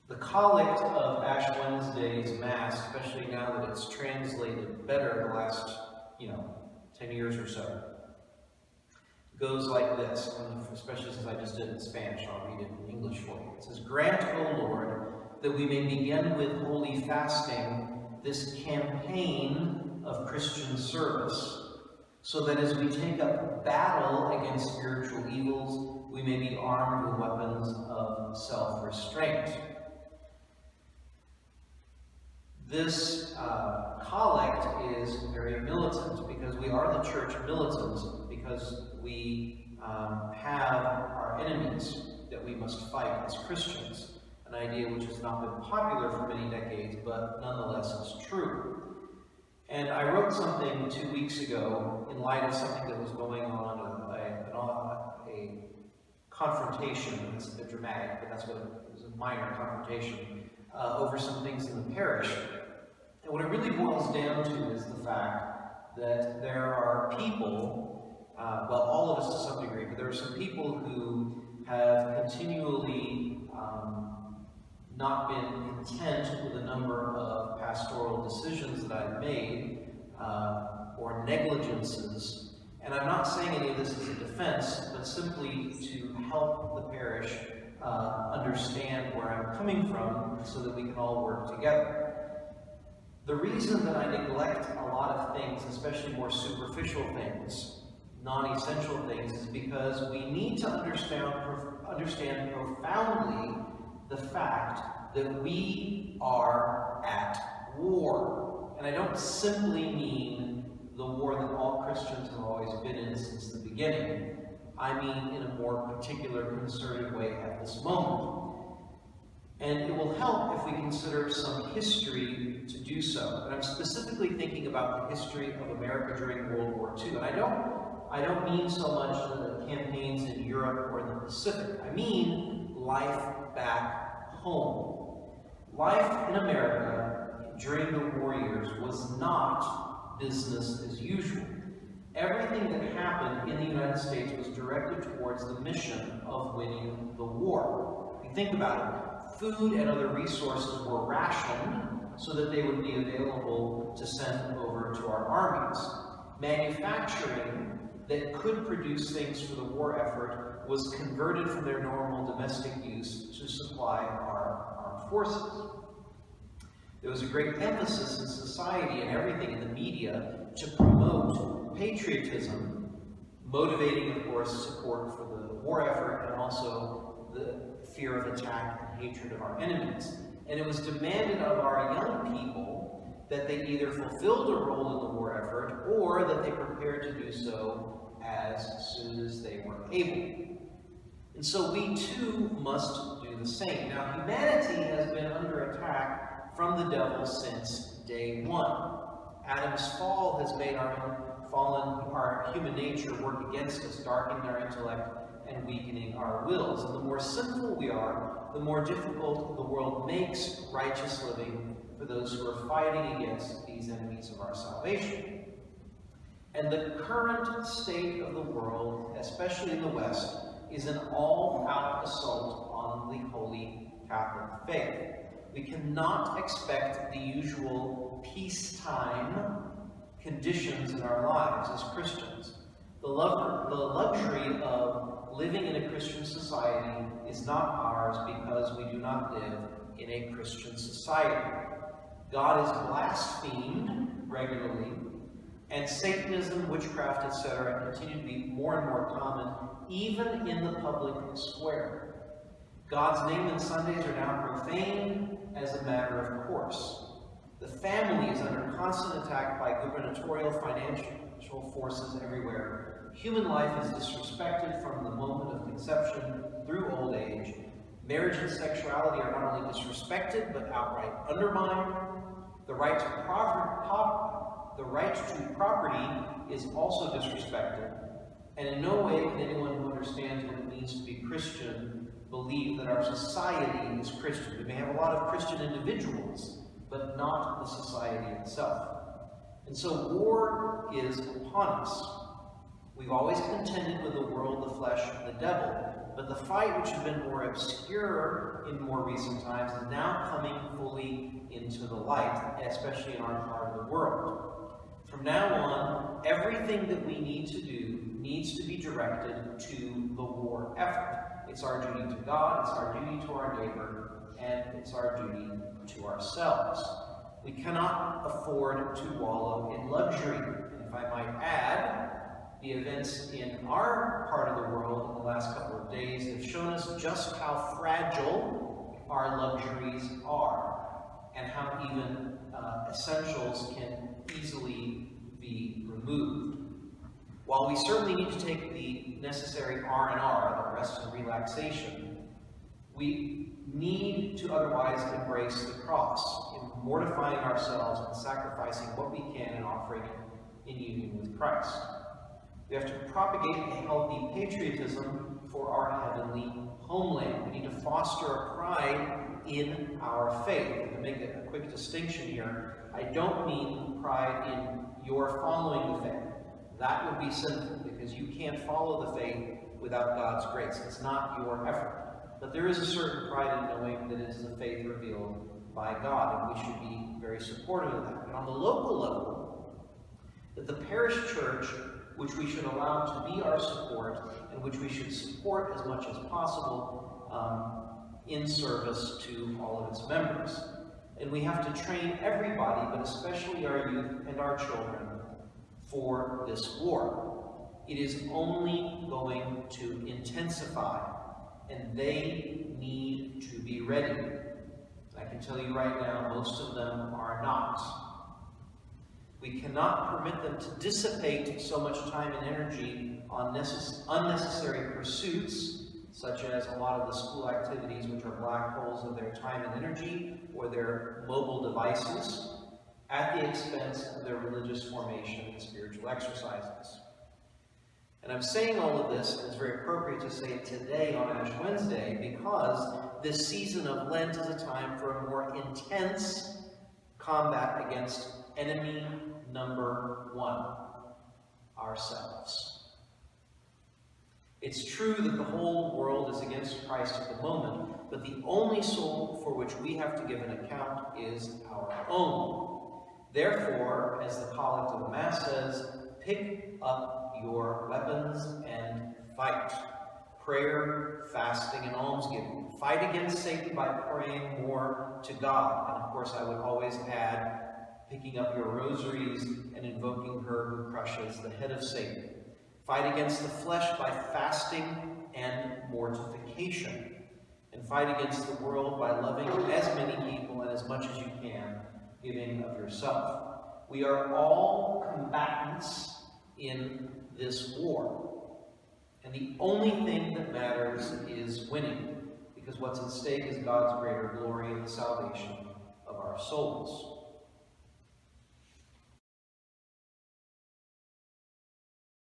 The collect of Ash Wednesday's Mass, especially now that it's translated better the last, 10 years or so, goes like this, especially since I just did it in Spanish, I'll read it in English for you. It says, "Grant, O Lord, that we may begin with holy fasting this campaign of Christian service, so that as we take up battle against spiritual evils, we may be armed with weapons of self-restraint." This collect is very militant, because we are the church militant, because we have our enemies that we must fight as Christians, an idea which has not been popular for many decades, but nonetheless is true. And I wrote something 2 weeks ago in light of something that was going on, a confrontation. It's a bit dramatic, but that's what it was, a minor confrontation over some things in the parish. And what it really boils down to is the fact that there are people, well, all of us to some degree, but there are some people who have continually not been content with a number of pastoral decisions that I've made, or negligences. And I'm not saying any of this as a defense, but simply to help the parish understand where I'm coming from so that we can all work together. The reason that I neglect a lot of things, especially more superficial things, non-essential things, is because we need to understand profoundly the fact that we are at war. And I don't simply mean the war that all Christians have always been in since the beginning. I mean in a more particular, concerted way at this moment. And it will help if we consider some history to do so. And I'm specifically thinking about the history of America during World War II. And I don't mean so much the campaigns in Europe or the Pacific. I mean life back home. Life in America during the war years was not business as usual. Everything that happened in the United States was directed towards the mission of winning the war. If you think about it, food and other resources were rationed so that they would be available to send over to our armies. Manufacturing that could produce things for the war effort was converted from their normal domestic use to supply our armed forces. There was a great emphasis in society and everything in the media to promote patriotism, motivating, of course, support for the war effort and also the fear of attack and hatred of our enemies. And it was demanded of our young people that they either fulfilled a role in the war effort or that they prepared to do so as soon as they were able. And so we too must do the same. Now, humanity has been under attack from the devil since day one. Adam's fall has made our human nature work against us, darkening our intellect and weakening our wills. And the more sinful we are, the more difficult the world makes righteous living for those who are fighting against these enemies of our salvation. And the current state of the world, especially in the West, is an all-out assault on the Holy Catholic faith. We cannot expect the usual peacetime conditions in our lives as Christians. The luxury of living in a Christian society is not ours because we do not live in a Christian society. God is blasphemed regularly, and Satanism, witchcraft, etc. continue to be more and more common, even in the public square. God's name and Sundays are now profaned as a matter of course. The family is under constant attack by gubernatorial financial forces everywhere. Human life is disrespected from the moment of conception through old age. Marriage and sexuality are not only disrespected, but outright undermined. The right to property is also disrespected. And in no way can anyone who understands what it means to be Christian believe that our society is Christian. We may have a lot of Christian individuals, but not the society itself. And so war is upon us. We've always contended with the world, the flesh, and the devil, but the fight, which has been more obscure in more recent times, is now coming fully into the light, especially in our part of the world. From now on, everything that we need to do needs to be directed to the war effort. It's our duty to God, it's our duty to our neighbor, and it's our duty to ourselves. We cannot afford to wallow in luxury. And if I might add, the events in our part of the world in the last couple of days have shown us just how fragile our luxuries are, and how even essentials can easily be removed. While we certainly need to take the necessary R&R, the rest and relaxation, we need to otherwise embrace the cross, in mortifying ourselves and sacrificing what we can and offering it in union with Christ. We have to propagate a healthy patriotism for our heavenly homeland. We need to foster a pride in our faith. And to make a quick distinction here, I don't mean pride in your following the faith. That would be sinful, because you can't follow the faith without God's grace. It's not your effort. But there is a certain pride in knowing that it is the faith revealed by God, and we should be very supportive of that. But on the local level, that the parish church, which we should allow to be our support, and which we should support as much as possible in service to all of its members. And we have to train everybody, but especially our youth and our children, for this war. It is only going to intensify, and they need to be ready. I can tell you right now, most of them are not. We cannot permit them to dissipate so much time and energy on unnecessary pursuits, such as a lot of the school activities, which are black holes of their time and energy, or their mobile devices, at the expense of their religious formation and spiritual exercises. And I'm saying all of this, and it's very appropriate to say it today on Ash Wednesday, because this season of Lent is a time for a more intense combat against enemy number one, ourselves. It's true that the whole world is against Christ at the moment, but the only soul for which we have to give an account is our own. Therefore, as the Collect of the Mass says, pick up your weapons and fight. Prayer, fasting, and almsgiving. Fight against Satan by praying more to God. And of course, I would always add, picking up your rosaries and invoking her who crushes the head of Satan. Fight against the flesh by fasting and mortification. And fight against the world by loving as many people and as much as you can, giving of yourself. We are all combatants in this war. And the only thing that matters is winning, because what's at stake is God's greater glory and the salvation of our souls.